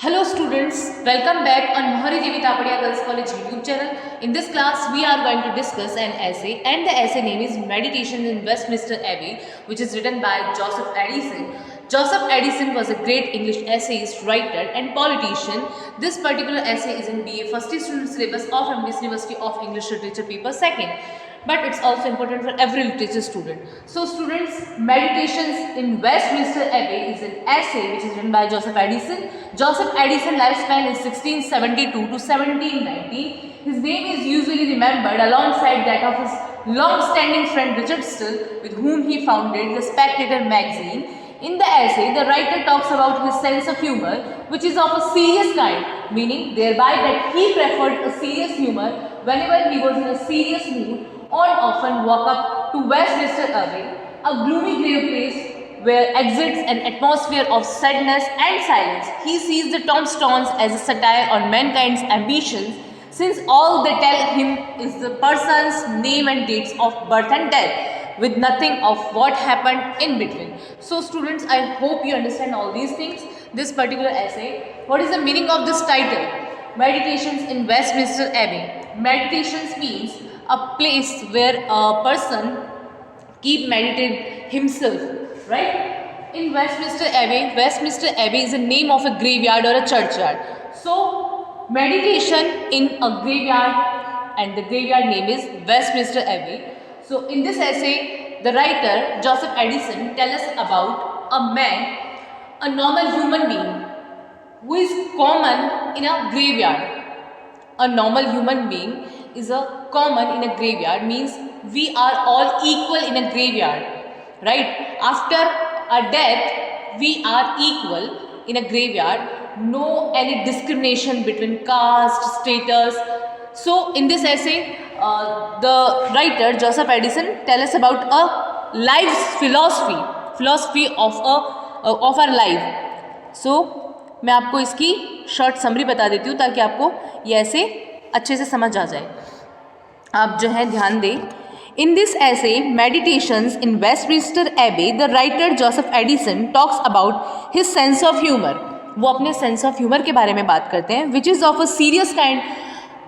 Hello students, welcome back on Mohari Devi Tapadia Girls College YouTube channel. In this class, we are going to discuss an essay and the essay name is Meditations in Westminster Abbey, which is written by Joseph Addison. Joseph Addison was a great English essayist, writer and politician. This particular essay is in BA First Year Student Syllabus of MDS University of English Literature Paper 2nd. But it's also important for every literature student. So students, Meditations in Westminster Abbey is an essay which is written by Joseph Addison. Joseph Addison lifespan is 1672 to 1790. His name is usually remembered alongside that of his long-standing friend Richard Still, with whom he founded the Spectator magazine. In the essay, the writer talks about his sense of humor, which is of a serious kind, meaning thereby that he preferred a serious humor whenever he was in a serious mood, or often walk up to Westminster Abbey, a gloomy grave place where exits an atmosphere of sadness and silence. He sees the tombstones as a satire on mankind's ambitions, since all they tell him is the person's name and dates of birth and death, with nothing of what happened in between. So students, I hope you understand all these things. This particular essay, what is the meaning of this title? Meditations in Westminster Abbey. Meditations means a place where a person keep meditating himself, right? In Westminster Abbey is the name of a graveyard or a churchyard. So meditation in a graveyard, and the graveyard name is Westminster Abbey. So in this essay, the writer Joseph Addison tells us about a man, a normal human being who is common in a graveyard. A normal human being is a common in a graveyard, means we are all equal in a graveyard, right? After a death, we are equal in a graveyard. No any discrimination between caste, status. So in this essay, the writer Joseph Addison tells us about a life's philosophy of our life. So मैं आपको इसकी short summary बता देती हूँ ताकि आपको ये ऐसे अच्छे से समझ आ जाए. आप जो है ध्यान दें. इन दिस ऐसे मेडिटेशंस इन वेस्टमिंस्टर एबे the writer Joseph Addison talks about his sense of humour. वो अपने सेंस ऑफ ह्यूमर के बारे में बात करते हैं, which is of a serious kind.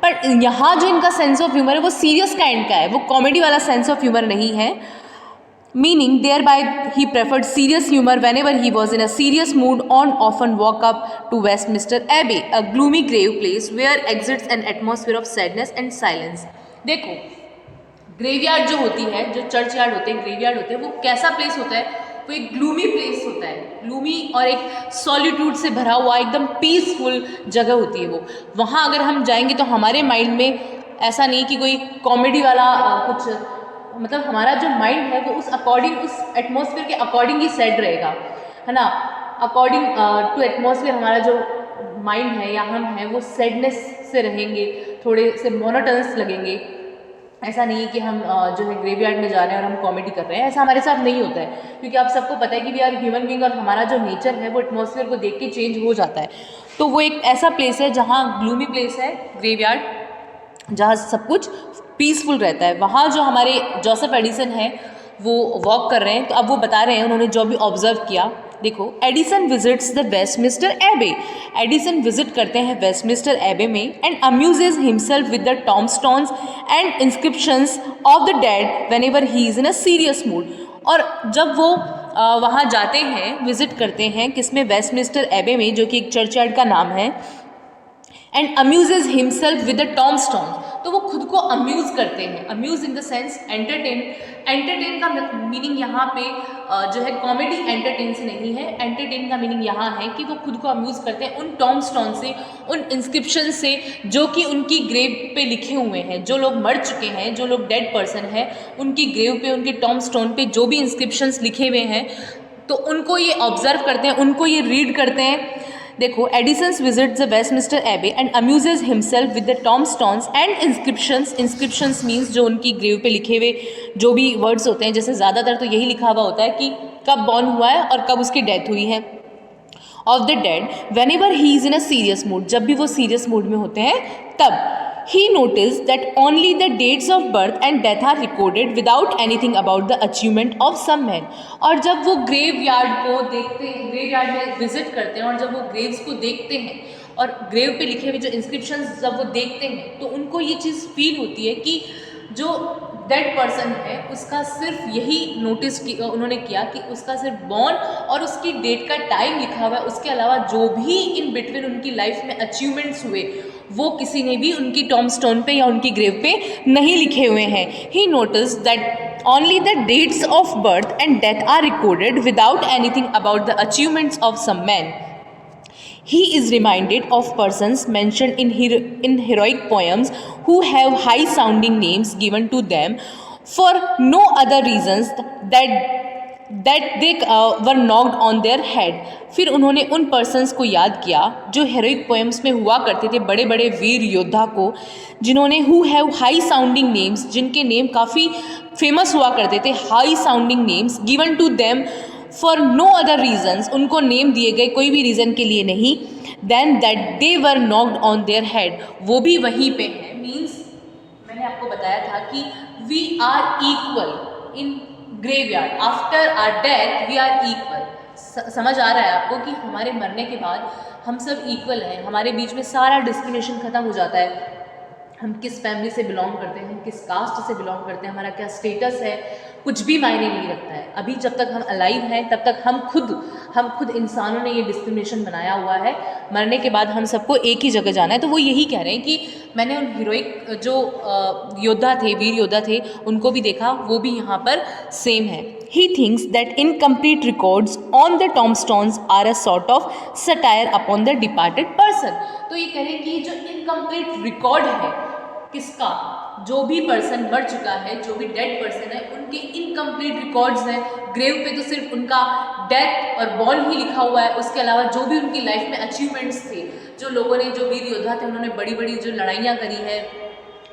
पर यहाँ जो इनका सेंस ऑफ ह्यूमर है वो सीरियस काइंड का है, वो कॉमेडी वाला सेंस ऑफ ह्यूमर नहीं है. Meaning thereby he preferred serious humor whenever he was in a serious mood, on often walk up to Westminster Abbey, a gloomy grave place where exists an atmosphere of sadness and silence. देखो, graveyard जो होती है, जो church yard होते हैं, graveyard होते हैं, वो कैसा प्लेस होता है? वो एक ग्लूमी प्लेस होता है, ग्लूमी और एक सॉलिट्यूड से भरा हुआ एकदम पीसफुल जगह होती है वो. वहाँ अगर हम जाएंगे तो हमारे माइंड में ऐसा नहीं कि कोई कॉमेडी वाला कुछ, मतलब हमारा जो माइंड है वो उस अकॉर्डिंग, उस एटमॉस्फेयर के अकॉर्डिंग ही सेट रहेगा, है ना. अकॉर्डिंग टू एटमॉस्फेयर हमारा जो माइंड है या हम हैं वो सैडनेस से रहेंगे, थोड़े से मोनोटनस लगेंगे. ऐसा नहीं है कि हम जो है ग्रेवयार्ड में जा रहे हैं और हम कॉमेडी कर रहे हैं, ऐसा हमारे साथ नहीं होता है, क्योंकि आप सबको पता है कि वी आर ह्यूमन बीइंग और हमारा जो नेचर है वो एटमॉस्फेयर को देख के चेंज हो जाता है. तो वो एक ऐसा प्लेस है जहाँ ग्लूमी प्लेस है ग्रेवयार्ड, जहाँ सब कुछ पीसफुल रहता है. वहाँ जो हमारे जोसेफ एडिसन है वो वॉक कर रहे हैं, तो अब वो बता रहे हैं उन्होंने जो भी ऑब्जर्व किया. देखो, Addison visits the Westminster Abbey. Addison visit करते हैं वेस्टमिंस्टर एबे में and amuses himself with the tombstones and inscriptions of the dead whenever he is in a serious mood. और जब वो वहाँ जाते हैं, विजिट करते हैं किसमें, वेस्टमिंस्टर एबे में, जो कि एक चर्चयार्ड का नाम है. And amuses himself with the टॉम्बस्टोन्स, तो वो खुद को अम्यूज़ करते हैं. Amuse in the sense entertain. Entertain का मीनिंग यहाँ पे जो है कॉमेडी एंटरटेन से नहीं है. एंटरटेन का मीनिंग यहाँ है कि वो खुद को अम्यूज़ करते हैं उन टॉम्बस्टोन से, उन इंस्क्रिप्शन से जो कि उनकी ग्रेव पे लिखे हुए हैं. जो लोग मर चुके हैं, जो लोग डेड पर्सन है, उनकी ग्रेव पे, उनके टॉम्बस्टोन पे जो भी इंस्क्रिप्शंस लिखे हुए हैं, तो उनको ये ऑब्जर्व करते हैं, उनको ये रीड करते हैं. देखो, Addison's visits the Westminster Abbey and amuses himself with the tombstones and inscriptions. Inscriptions means जो उनकी ग्रेव पे लिखे हुए जो भी वर्ड्स होते हैं, जैसे ज़्यादातर तो यही लिखा हुआ होता है कि कब बॉर्न हुआ है और कब उसकी डेथ हुई है, of the dead whenever he is in a serious mood. जब भी वो सीरियस मूड में होते हैं तब. he noticed that only the dates of birth and death are recorded without anything about the achievement of some men. और जब वो ग्रेव यार्ड को देखते हैं, ग्रेव यार्ड में विजिट करते हैं और जब वो ग्रेव्स को देखते हैं और ग्रेव पे लिखे हुए जो इंस्क्रिप्शंस जब वो देखते हैं तो उनको ये चीज़ फील होती है कि जो डेड पर्सन है उसका सिर्फ यही नोटिस उन्होंने किया कि उसका सिर्फ बॉर्न और उसकी डेट का टाइम लिखा हुआ है, उसके अलावा जो भी इन बिटवीन उनकी लाइफ में अचीवमेंट्स हुए वो किसी ने भी उनकी टॉम्बस्टोन पे या उनकी ग्रेव पे नहीं लिखे हुए हैं. He notice that only the dates of birth and death are recorded without anything about the achievements of some men. He is reminded of persons mentioned in heroic poems who have high sounding names given to them for no other reasons that they were knocked on their head. फिर उन्होंने उन persons को याद किया जो heroic poems में हुआ करते थे, बड़े बड़े वीर योद्धा को, जिन्होंने who have high sounding names, जिनके नेम काफ़ी फेमस हुआ करते थे, high sounding names given to them for no other reasons, उनको नेम दिए गए कोई भी रीज़न के लिए नहीं, then that they were knocked on their head, वो भी वहीं पे है. मीन्स मैंने आपको बताया था कि we are equal in graveyard, after our death we are equal. समझ आ रहा है आपको कि हमारे मरने के बाद हम सब इक्वल हैं, हमारे बीच में सारा डिस्क्रिमिनेशन ख़त्म हो जाता है. हम किस फैमिली से बिलोंग करते हैं, हम किस कास्ट से बिलोंग करते हैं, हमारा क्या स्टेटस है, कुछ भी मायने नहीं रखता है. अभी जब तक हम अलाइव हैं तब तक हम खुद इंसानों ने ये डिस्क्रिमिनेशन बनाया हुआ है. मरने के बाद हम सबको एक ही जगह जाना है. तो वो यही कह रहे हैं कि मैंने उन हीरोइक जो योद्धा थे, वीर योद्धा थे, उनको भी देखा, वो भी यहाँ पर सेम है. He thinks that incomplete records on the tombstones are a sort of satire upon the departed person. तो ये कह रहे हैं कि जो इनकम्प्लीट रिकॉर्ड है किसका, जो भी पर्सन मर चुका है, जो भी डेड पर्सन है, उनके इनकम्प्लीट रिकॉर्ड्स हैं. ग्रेव पे तो सिर्फ उनका डेथ और बॉर्न ही लिखा हुआ है, उसके अलावा जो भी उनकी लाइफ में अचीवमेंट्स थे, जो लोगों ने, जो वीर योद्धा थे, उन्होंने बड़ी बड़ी जो लड़ाइयाँ करी है,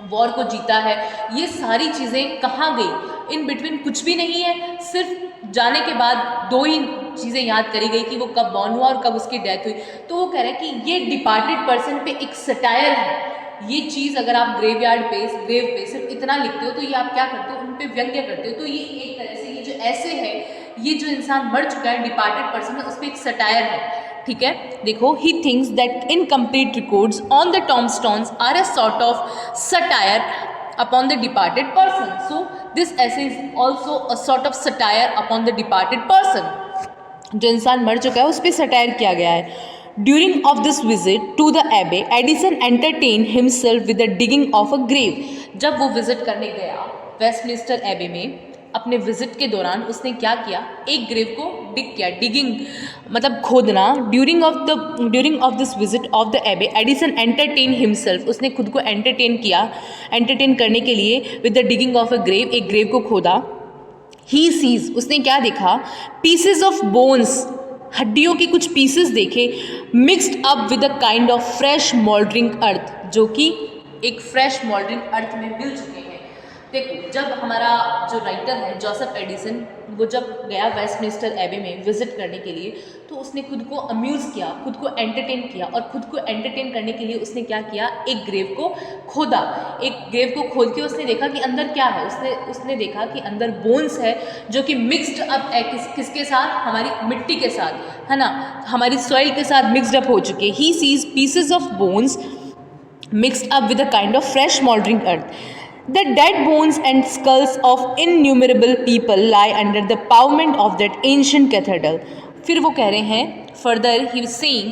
वॉर को जीता है, ये सारी चीज़ें कहाँ गई. इन बिटवीन कुछ भी नहीं है, सिर्फ जाने के बाद दो ही चीज़ें याद करी गई कि वो कब बॉर्न हुआ और कब उसकी डेथ हुई. तो वो कह रहे हैं कि ये डिपार्टेड पर्सन पे एक सटायर है. ये चीज़ अगर आप ग्रेव पे सिर्फ इतना लिखते हो तो ये आप क्या करते हो, उन पे व्यंग्य करते हो. तो ये एक तरह से ये जो ऐसे है, ये जो इंसान मर चुका है, डिपार्टेड पर्सन है, उस पर एक सटायर है. ठीक है, देखो, he thinks that incomplete records on the tombstones are a sort of satire upon the departed person. So this essay is also a sort of satire upon the departed person. जो इंसान मर चुका है उस पर सटायर किया गया है. During of this visit to the abbey, Addison entertained himself with the digging of a grave. जब वो विजिट करने गया वेस्टमिंस्टर एबे में, अपने विजिट के दौरान उसने क्या किया, एक ग्रेव को डिग किया. डिगिंग मतलब खोदना. During of this visit of the abbey, Addison entertain himself, उसने खुद को एंटरटेन करने के लिए with the digging of a grave, एक ग्रेव को खोदा. ही सीज, उसने क्या देखा, पीसेज ऑफ बोन्स, हड्डियों के कुछ पीसेस देखे, mixed up with a kind of fresh mouldering earth, जो कि एक फ्रेश मोल्डरिंग अर्थ में मिल चुके हैं. देखो, जब हमारा जो राइटर है जोसेफ एडिसन, वो जब गया वेस्टमिंस्टर एबे में विजिट करने के लिए, तो उसने खुद को अम्यूज़ किया, खुद को एंटरटेन किया, और खुद को एंटरटेन करने के लिए उसने क्या किया, एक ग्रेव को खोदा. एक ग्रेव को खोद के उसने देखा कि अंदर क्या है. उसने देखा कि अंदर बोन्स है जो कि मिक्सड अप है किसके साथ, हमारी मिट्टी के साथ, है ना, हमारी सॉइल के साथ मिक्सड अप हो चुके. He sees pieces of bones mixed up with a kind of fresh mouldering earth. The dead bones and skulls of innumerable people lie under the pavement of that ancient cathedral. फिर वो कह रहे हैं, further he saying,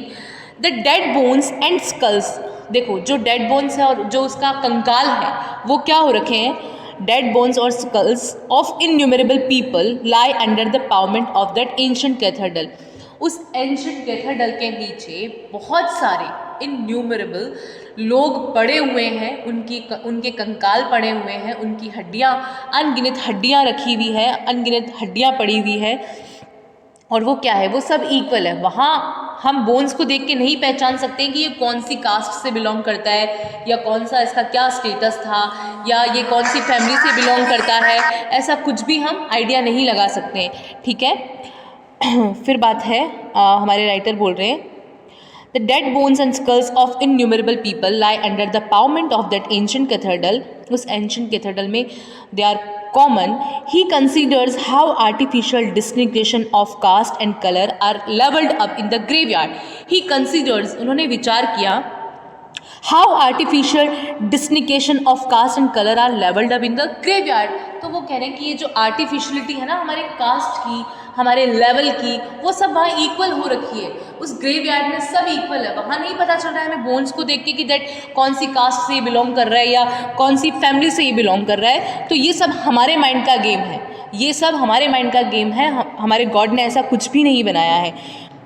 the dead bones and skulls. देखो, जो dead bones है और जो उसका कंकाल है वो क्या हो रखे हैं, डेड बोन्स और skulls of innumerable people lie under the pavement of that ancient cathedral. उस एंशिएंट कैथेड्रल के नीचे बहुत सारे इनन्यूमरेबल लोग पड़े हुए हैं, उनके कंकाल पड़े हुए हैं, उनकी हड्डियाँ, अनगिनत हड्डियाँ रखी हुई है, अनगिनत हड्डियाँ पड़ी हुई है. और वो क्या है, वो सब इक्वल है. वहाँ हम बोन्स को देख के नहीं पहचान सकते कि ये कौन सी कास्ट से बिलोंग करता है, या कौन सा इसका क्या स्टेटस था, या ये कौन सी फैमिली से बिलोंग करता है. ऐसा कुछ भी हम आइडिया नहीं लगा सकते. ठीक है, फिर बात है, हमारे राइटर बोल रहे हैं, The dead bones and skulls of innumerable people lie under the pavement of that ancient cathedral. उस ancient cathedral में they are common. He considers how artificial distinction of caste and color are leveled up in the graveyard. He considers, उन्होंने विचार किया, how artificial distinction of caste and color are leveled up in the graveyard. तो वो कह रहे हैं कि ये जो आर्टिफिशलिटी है ना हमारे कास्ट की, हमारे लेवल की, वो सब वहाँ इक्वल हो रखी है. उस ग्रेवयार्ड में सब इक्वल है. वहाँ नहीं पता चल रहा है हमें बोन्स को देख के कि दैट कौन सी कास्ट से ये बिलोंग कर रहा है या कौन सी फैमिली से ये बिलोंग कर रहा है. तो ये सब हमारे माइंड का गेम है, ये सब हमारे माइंड का गेम है. हमारे गॉड ने ऐसा कुछ भी नहीं बनाया है.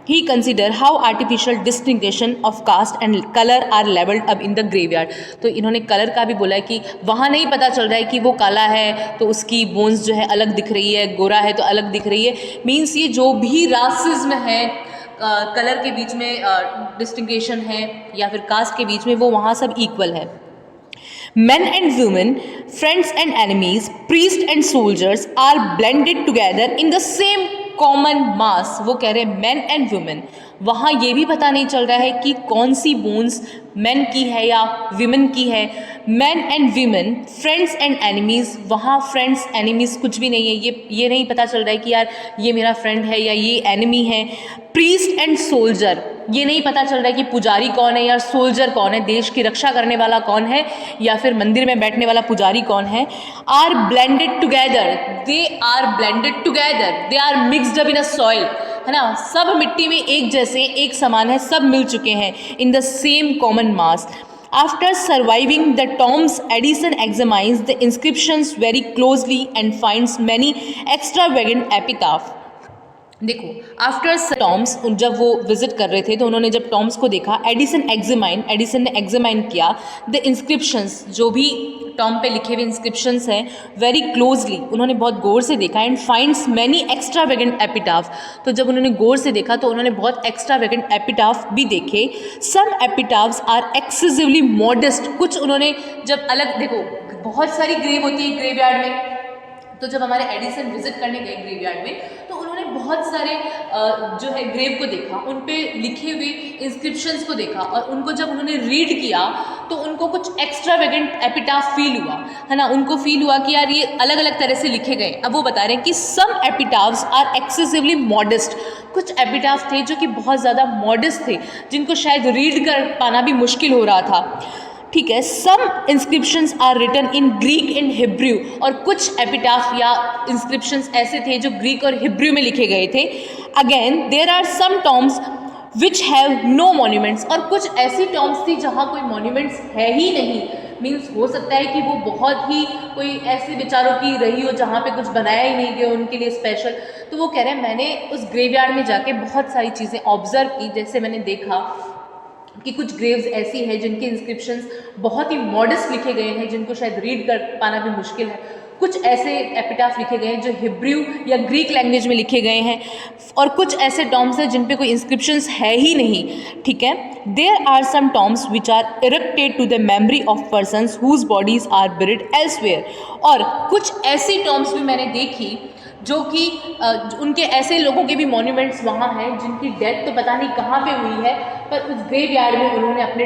He consider how artificial distinction of caste and color are leveled up in the graveyard. तो इन्होंने कलर का भी बोला है कि वहाँ नहीं पता चल रहा है कि वो काला है तो उसकी बोन्स जो है अलग दिख रही है, गोरा है तो अलग दिख रही है. मीन्स ये जो भी रासिज्म है, कलर के बीच में डिस्टिंक्शन है या फिर कास्ट के बीच में, वो वहाँ सब इक्वल है. Men and women, friends and enemies, priests and soldiers are blended together in the same common mass. वो कह रहे हैं men and women. वहाँ ये भी पता नहीं चल रहा है कि कौन सी बोन्स men की है या women की है. Men and women, friends and enemies, वहाँ friends enemies कुछ भी नहीं है. ये नहीं पता चल रहा है कि यार ये मेरा friend है या ये enemy है. Priest and soldier, ये नहीं पता चल रहा है कि पुजारी कौन है या सोल्जर कौन है, देश की रक्षा करने वाला कौन है या फिर मंदिर में बैठने वाला पुजारी कौन है. Are blended together, they are blended together, they are mixed up in a soil, है ना. सब मिट्टी में एक जैसे, एक समान है, सब मिल चुके हैं in the same common mass. After surviving the tombs, Addison examines the inscriptions very closely and finds many extravagant epitaph. देखो, आफ्टर टॉम्स जब वो विजिट कर रहे थे तो उन्होंने जब टॉम्स को देखा, एडिसन ने एग्जामाइन किया द इंस्क्रिप्शंस, जो भी टॉम पे लिखे हुए इंस्क्रिप्शंस हैं, वेरी क्लोजली, उन्होंने बहुत गौर से देखा. And finds many extravagant epitaph. तो जब उन्होंने गौर से देखा तो उन्होंने बहुत एक्स्ट्रावेगेंट एपिटाफ भी देखे. सम एपिटाफ्स आर एक्सेसिवली मॉडेस्ट. कुछ उन्होंने जब अलग, देखो बहुत सारी ग्रेव होती है ग्रेवयार्ड में, तो जब हमारे एडिसन विजिट करने गए ग्रेवयार्ड में तो उन्होंने बहुत सारे जो है ग्रेव को देखा, उन पे लिखे हुए इंस्क्रिप्शंस को देखा और उनको जब उन्होंने रीड किया तो उनको कुछ एक्स्ट्रावेगेंट एपिटाफ फील हुआ, है ना. उनको फील हुआ कि यार ये अलग अलग तरह से लिखे गए. अब वो बता रहे हैं कि सम एपिटाफ्स आर एक्सेसिवली मॉडेस्ट. कुछ एपिटाफ थे जो कि बहुत ज़्यादा मॉडेस्ट थे, जिनको शायद रीड कर पाना भी मुश्किल हो रहा था. ठीक है. Some inscriptions are written in Greek and Hebrew, और कुछ एपिटाफ या इंस्क्रिप्शंस ऐसे थे जो ग्रीक और हिब्रू में लिखे गए थे. Again there are some tombs which have no monuments, और कुछ ऐसी टॉम्स थी जहाँ कोई मॉन्यूमेंट्स है ही नहीं. मीन्स हो सकता है कि वो बहुत ही कोई ऐसे विचारों की रही हो जहाँ पे कुछ बनाया ही नहीं गया उनके लिए स्पेशल. तो वो कह रहे हैं मैंने उस ग्रेवयार्ड में जाके बहुत सारी चीज़ें ऑब्जर्व की. जैसे मैंने देखा कि कुछ ग्रेव्स ऐसी हैं जिनके इंस्क्रिप्शंस बहुत ही मॉडेस्ट लिखे गए हैं, जिनको शायद रीड कर पाना भी मुश्किल है. कुछ ऐसे एपिटाफ लिखे गए हैं जो हिब्रू या ग्रीक लैंग्वेज में लिखे गए हैं, और कुछ ऐसे टॉम्स हैं जिन पे कोई इंस्क्रिप्शंस है ही नहीं. ठीक है. There are some tombs which are erected to the memory of persons whose bodies are buried elsewhere. और कुछ ऐसी टॉम्स भी मैंने देखी जो कि उनके ऐसे लोगों के भी मॉन्यूमेंट्स वहाँ हैं जिनकी डेथ तो पता नहीं कहाँ पे हुई है, पर उस ग्रेवयार्ड में उन्होंने अपने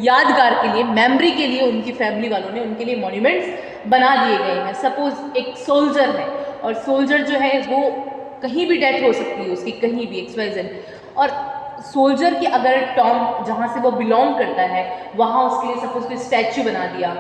यादगार के लिए, मेमोरी के लिए, उनकी फैमिली वालों ने उनके लिए मॉन्यूमेंट्स बना दिए गए हैं. सपोज एक सोल्जर है, और सोल्जर जो है वो कहीं भी डेथ हो सकती है उसकी, कहीं भी XYZ, और सोल्जर की अगर टॉम जहाँ से वो बिलोंग करता है वहाँ उसके लिए सपोज कोई स्टैचू बना दिया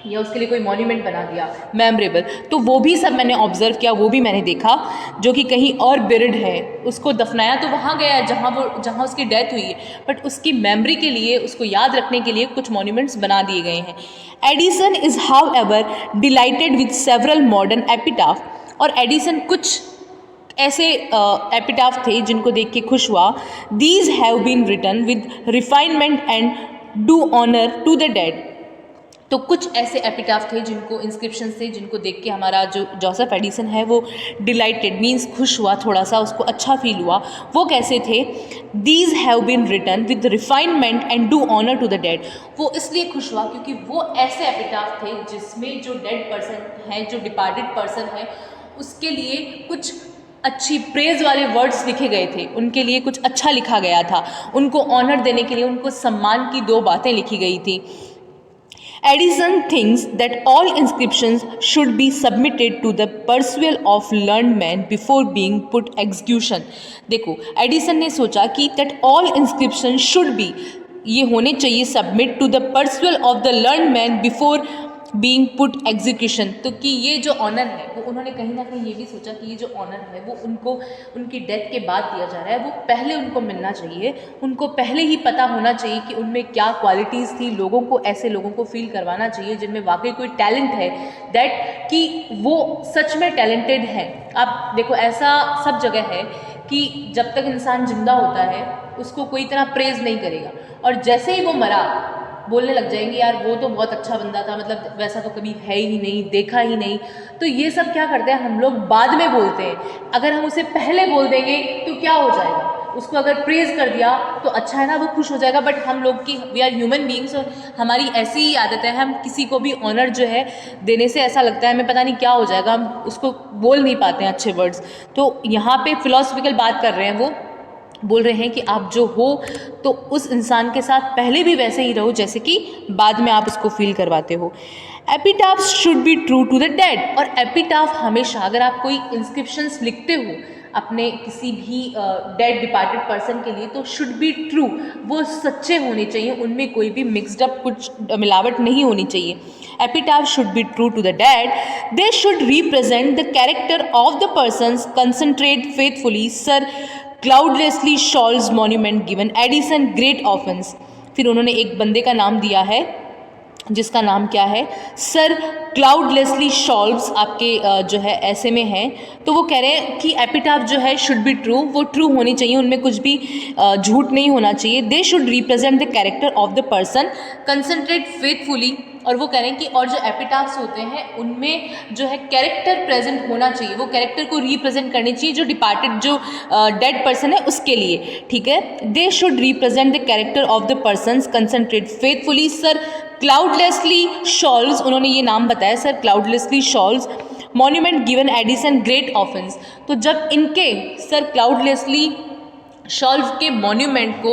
या उसके लिए कोई मॉन्यूमेंट बना दिया मेमोरेबल, तो वो भी सब मैंने ऑब्जर्व किया, वो भी मैंने देखा. जो कि कहीं और बिरिड है, उसको दफनाया तो वहाँ गया जहाँ उसकी डेथ हुई है, बट उसकी मेमोरी के लिए, उसको याद रखने के लिए कुछ मॉन्यूमेंट्स बना दिए गए हैं. Addison is however delighted with several modern epitaph. और एडिसन कुछ ऐसे एपिटाफ थे जिनको देख के खुश हुआ. These have been written with refinement and do honour to the dead. तो कुछ ऐसे एपिटाफ थे जिनको इंस्क्रिप्शन थे जिनको देख के हमारा जो जोसेफ एडिसन है वो डिलाइटेड मीन्स खुश हुआ, थोड़ा सा उसको अच्छा फील हुआ. वो कैसे थे? These have been written with refinement and do honour to the dead. वो इसलिए खुश हुआ क्योंकि वो ऐसे एपिटाफ थे जिसमें जो डेड पर्सन है, जो डिपार्टेड पर्सन है, उसके लिए कुछ अच्छी प्रेज वाले वर्ड्स लिखे गए थे, उनके लिए कुछ अच्छा लिखा गया था, उनको ऑनर देने के लिए उनको सम्मान की 2 बातें लिखी गई थी। Edison thinks that all inscriptions should be submitted to the perusal of learned men before being put execution। देखो, एडिसन ने सोचा कि that all inscriptions should be, ये होने चाहिए submit to the perusal of the learned men before being put execution. तो कि ये जो ऑनर है वो उन्होंने कहीं ना कहीं ये भी सोचा कि ये जो ऑनर है वो उनको उनकी डेथ के बाद दिया जा रहा है, वो पहले उनको मिलना चाहिए, उनको पहले ही पता होना चाहिए कि उनमें क्या क्वालिटीज़ थी, लोगों को ऐसे लोगों को फील करवाना चाहिए जिनमें वाकई कोई टैलेंट है, दैट कि वो सच में टैलेंटेड है। आप देखो ऐसा सब जगह है कि जब तक इंसान जिंदा होता है उसको कोई इतना प्रेज़ नहीं करेगा, और जैसे ही वो मरा बोलने लग जाएंगे यार वो तो बहुत अच्छा बंदा था, मतलब वैसा तो कभी है ही नहीं, देखा ही नहीं। तो ये सब क्या करते हैं हम लोग बाद में बोलते हैं। अगर हम उसे पहले बोल देंगे तो क्या हो जाएगा, उसको अगर प्रेज़ कर दिया तो अच्छा है ना, वो खुश हो जाएगा। बट हम लोग की, वी आर ह्यूमन बीइंग्स, और हमारी ऐसी ही आदत है, हम किसी को भी ऑनर जो है देने से ऐसा लगता है हमें पता नहीं क्या हो जाएगा, हम उसको बोल नहीं पाते हैं अच्छे वर्ड्स। तो यहाँ पे फिलोसफिकल बात कर रहे हैं, वो बोल रहे हैं कि आप जो हो तो उस इंसान के साथ पहले भी वैसे ही रहो जैसे कि बाद में आप उसको फील करवाते हो। Epitaph should be true to the dead, और एपिटाफ हमेशा, अगर आप कोई इंस्क्रिप्शंस लिखते हो अपने किसी भी डेड डिपार्टेड पर्सन के लिए, तो शुड बी ट्रू, वो सच्चे होने चाहिए, उनमें कोई भी मिक्सड अप कुछ मिलावट नहीं होनी चाहिए। Epitaph should be true to the dead, they should represent the character of the persons, concentrate faithfully, Sir Cloudesley Shovel's monument given Addison great offence. फिर उन्होंने एक बंदे का नाम दिया है जिसका नाम क्या है, सर क्लाउडलेसली शॉल्व्स, आपके जो है ऐसे में है। तो वो कह रहे हैं कि एपिटाफ जो है शुड बी ट्रू, वो ट्रू होनी चाहिए, उनमें कुछ भी झूठ नहीं होना चाहिए। दे should represent the character of the person, concentrate faithfully, और वो कह रहे हैं कि और जो एपिटाफ्स होते हैं उनमें जो है कैरेक्टर प्रेजेंट होना चाहिए, वो कैरेक्टर को रिप्रेजेंट करनी चाहिए जो डिपार्टेड, जो डेड पर्सन है उसके लिए, ठीक है। They should represent the character of the persons, concentrate faithfully, Sir Cloudesley Shovel's, उन्होंने ये नाम बताया Sir Cloudesley Shovel's monument given Addison great offence. तो जब इनके सर क्लाउडलेसली शॉल्व के मॉन्यूमेंट को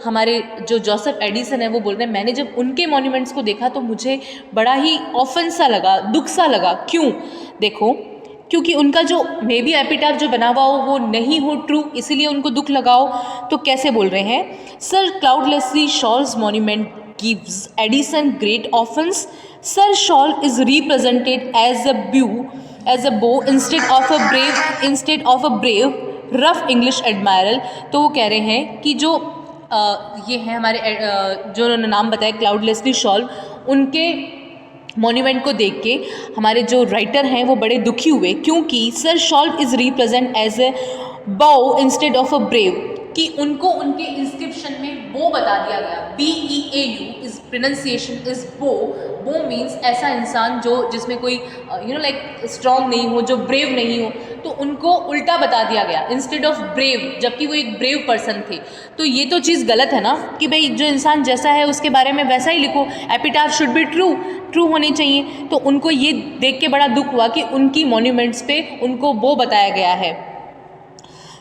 हमारे जो जोसेफ एडिसन है वो बोल रहे हैं, मैंने जब उनके मॉन्यूमेंट्स को देखा तो मुझे बड़ा ही ऑफेंस सा लगा, दुख सा लगा। क्यों? देखो, क्योंकि उनका जो मे बी एपिटाफ जो बना हुआ हो वो नहीं हो ट्रू, इसीलिए उनको दुख लगाओ। तो कैसे बोल रहे हैं, Sir Cloudesley Shovel's monument gives Edison great offense. Sir Shaw is represented as a bow instead of a brave rough English admiral। तो वो कह रहे हैं कि जो ये है हमारे जो उन्होंने नाम बताया क्लाउडलेसली शॉल्व, उनके मॉन्यूमेंट को देख के हमारे जो राइटर हैं वो बड़े दुखी हुए, क्योंकि Sir Shovel is represent as a beau instead of a brave, कि उनको उनके इंस्क्रिप्शन में बो बता दिया गया, BEAU इज प्रोनाउंसिएशन इज बो। बो मीन्स ऐसा इंसान जो जिसमें कोई लाइक स्ट्रॉन्ग नहीं हो, जो ब्रेव नहीं हो, तो उनको उल्टा बता दिया गया इंस्टेड ऑफ ब्रेव, जबकि वो एक ब्रेव पर्सन थे। तो ये तो चीज़ गलत है ना, कि भाई जो इंसान जैसा है उसके बारे में वैसा ही लिखो, एपिटाफ शुड बी ट्रू होनी चाहिए। तो उनको ये देख के बड़ा दुख हुआ कि उनकी मॉन्यूमेंट्स पे उनको बो बताया गया है।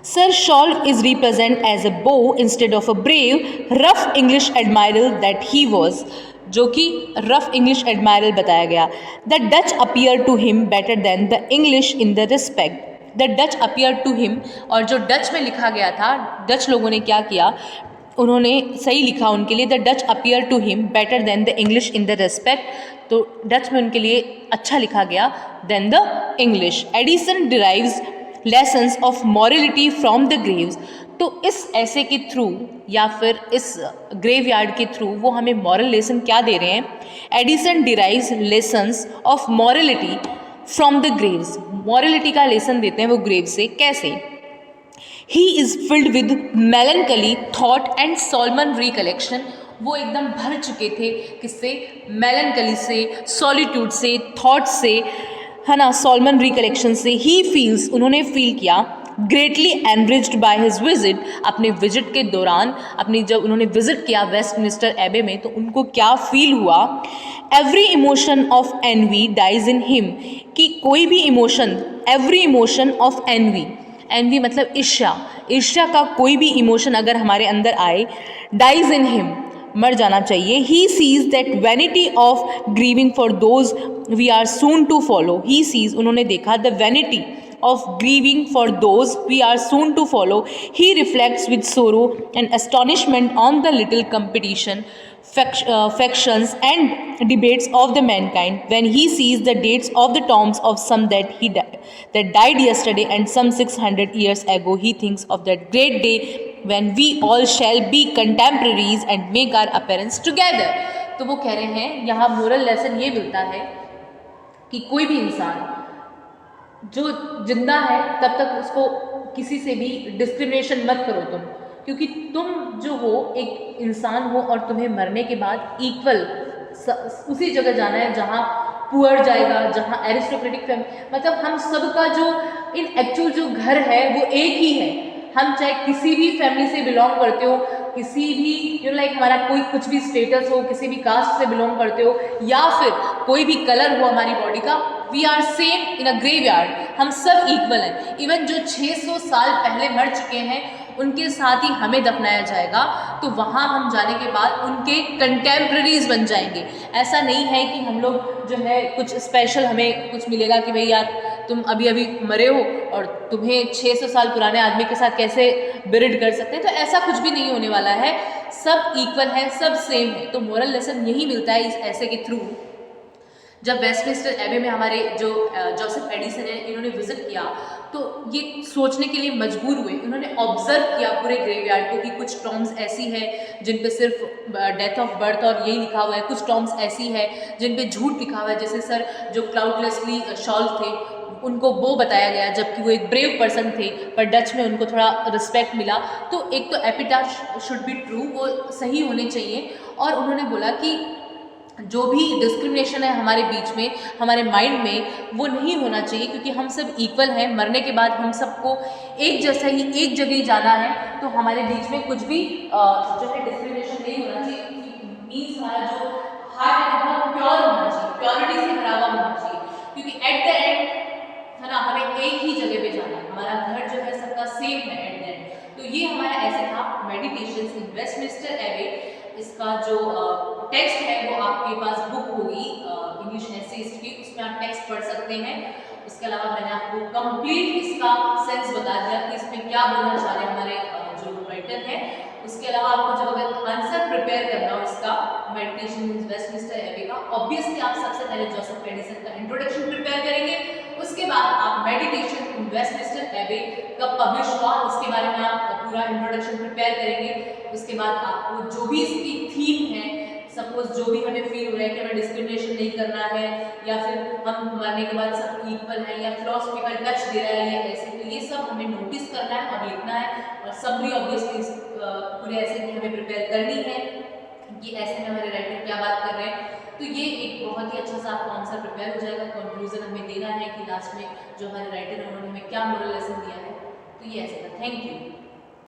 Sir Shaw is represented as a bow instead of a brave, rough English admiral that he was, जो कि रफ इंग्लिश एडमायरल बताया गया। The Dutch appear to him better than the English in the respect. The Dutch appear to him, और जो Dutch में लिखा गया था, डच लोगों ने क्या किया, उन्होंने सही लिखा उनके लिए, the Dutch appear to him better than the English in the respect. तो डच में उनके लिए अच्छा लिखा गया than the English. Addison derives lessons of morality from the graves. तो इस ऐसे के थ्रू या फिर इस ग्रेवयार्ड के थ्रू वो हमें मॉरल लेसन क्या दे रहे हैं, Edison derives lessons of morality from the Graves. Morality का लेसन देते हैं वो ग्रेव से। कैसे? He is filled with मेलनकली thought and Solomon recollection. वो एकदम भर चुके थे किससे? मेलनकली से, सॉलिट्यूड से, थॉट से, है ना, सोलमन रिकलेक्शन से। ही फील्स, उन्होंने फील किया, greatly enriched by his visit, अपने विजिट के दौरान, अपनी जब उन्होंने विजिट किया वेस्टमिनिस्टर एबे में, तो उनको क्या फील हुआ? Every emotion of envy dies in him, कि कोई भी emotion, every emotion of envy, envy मतलब ईर्ष्या, ईर्ष्या का कोई भी इमोशन अगर हमारे अंदर आए, डाइज इन हिम, मर जाना चाहिए। He sees that vanity of grieving for those we are soon to follow, he sees उन्होंने देखा the vanity of grieving for those we are soon to follow. He reflects with sorrow and astonishment on the little competition, factions and debates of the mankind when he sees the dates of the tombs of some that died yesterday and some 600 years ago. He thinks of that great day when we all shall be contemporaries and make our appearance together. तो वो कह रहे हैं यहाँ moral lesson ये मिलता है कि कोई भी इंसान जो जिंदा है तब तक उसको किसी से भी डिस्क्रिमिनेशन मत करो तुम, क्योंकि तुम जो हो एक इंसान हो और तुम्हें मरने के बाद इक्वल उसी जगह जाना है जहाँ पुअर जाएगा, जहाँ एरिस्टोक्रेटिक फैमिली, मतलब हम सबका जो इन एक्चुअल जो घर है वो एक ही है। हम चाहे किसी भी फैमिली से बिलोंग करते हो, किसी भी लाइक हमारा कोई कुछ भी स्टेटस हो, किसी भी कास्ट से बिलोंग करते हो या फिर कोई भी कलर हो हमारी बॉडी का, we are same in a graveyard, हम सब इक्वल हैं। इवन जो 600 साल पहले मर चुके हैं उनके साथ ही हमें दफनाया जाएगा, तो वहाँ हम जाने के बाद उनके कंटेम्प्रेरीज बन जाएंगे। ऐसा नहीं है कि हम लोग जो है कुछ स्पेशल हमें कुछ मिलेगा कि भाई यार तुम अभी अभी मरे हो और तुम्हें 600 साल पुराने आदमी के साथ कैसे बिल्ड कर सकते हैं, तो ऐसा कुछ भी नहीं होने वाला है। सब इक्वल है, सब सेम है। तो मोरल लेसन यही मिलता है इस ऐसे के थ्रू। जब वेस्टमिंस्टर एबे में हमारे जो जोसेफ एडिसन है इन्होंने विजिट किया तो ये सोचने के लिए मजबूर हुए। उन्होंने ऑब्जर्व किया पूरे ग्रेवयार्ड को कि कुछ टॉम्स ऐसी है जिन पे सिर्फ डेथ ऑफ बर्थ और यही लिखा हुआ है, कुछ टॉम्स ऐसी है जिन पे झूठ लिखा हुआ है, जैसे सर जो क्लाउडलेसली शॉल्व थे उनको वो बताया गया जबकि वो एक ब्रेव पर्सन थे, पर डच में उनको थोड़ा रिस्पेक्ट मिला। तो एक तो एपिटाफ शुड बी ट्रू, वो सही होने चाहिए। और उन्होंने बोला कि जो भी डिस्क्रिमिनेशन है हमारे बीच में, हमारे माइंड में, वो नहीं होना चाहिए, क्योंकि हम सब इक्वल हैं। मरने के बाद हम सबको एक जैसा ही एक जगह ही जाना है, तो हमारे बीच में कुछ भी जो है डिस्क्रिमिनेशन नहीं होना चाहिए। मीन्स हमारा जो हार्ट है वो प्योर होना चाहिए, प्योरिटी से भरा हुआ होना चाहिए, क्योंकि एट द एंड है ना हमें एक ही जगह पे जाना है, हमारा घर जो है सबका सेम है एट द एंड। तो ये हमारा ऐसे था मेडिटेशंस इन वेस्टमिंस्टर एबे। इसका जो टेक्स्ट है वो आपके पास बुक होगी इंग्लिश एसेज की, उसमें आप टेक्स्ट पढ़ सकते हैं। उसके अलावा मैंने आपको कंप्लीट इसका सेंस बता दिया कि इसमें क्या बोलना चाह रहे हैं हमारे जो राइटर है। उसके अलावा आपको जब अगर आंसर प्रिपेयर करना हो इसका मेडिटेशन इन वेस्टमिंस्टर एबे का, ऑब्वियसली आप सबसे पहले जोसेफ एडिसन का इंट्रोडक्शन प्रिपेयर करेंगे। उसके बाद आप मेडिटेशन इन वेस्टमिंस्टर एबे कब पब्लिश हुआ उसके बारे में आप पूरा इंट्रोडक्शन प्रिपेयर करेंगे। उसके बाद आपको जो भी इसकी थीम है, सपोज जो भी हमें फील हो रहा है कि हमें डिस्क्रिमिनेशन नहीं करना है या फिर हम मरने के बाद सब इक्वल है या फिलोसफिकल टच दे रहा है या ऐसे, तो ये सब हमें नोटिस करना है और लिखना है। और समरी ऑब्वियसली पूरे ऐसे की हमें प्रिपेयर करनी है कि ऐसे में हमारे राइटर क्या बात कर रहे हैं। तो ये एक बहुत ही अच्छा सा आपको आंसर प्रिपेयर हो जाएगा। कंक्लूजन हमें देना है कि लास्ट में जो हमारे राइटर है उन्होंने हमें क्या मोरल लेसन दिया है। तो ये ऐसा था। Thank you.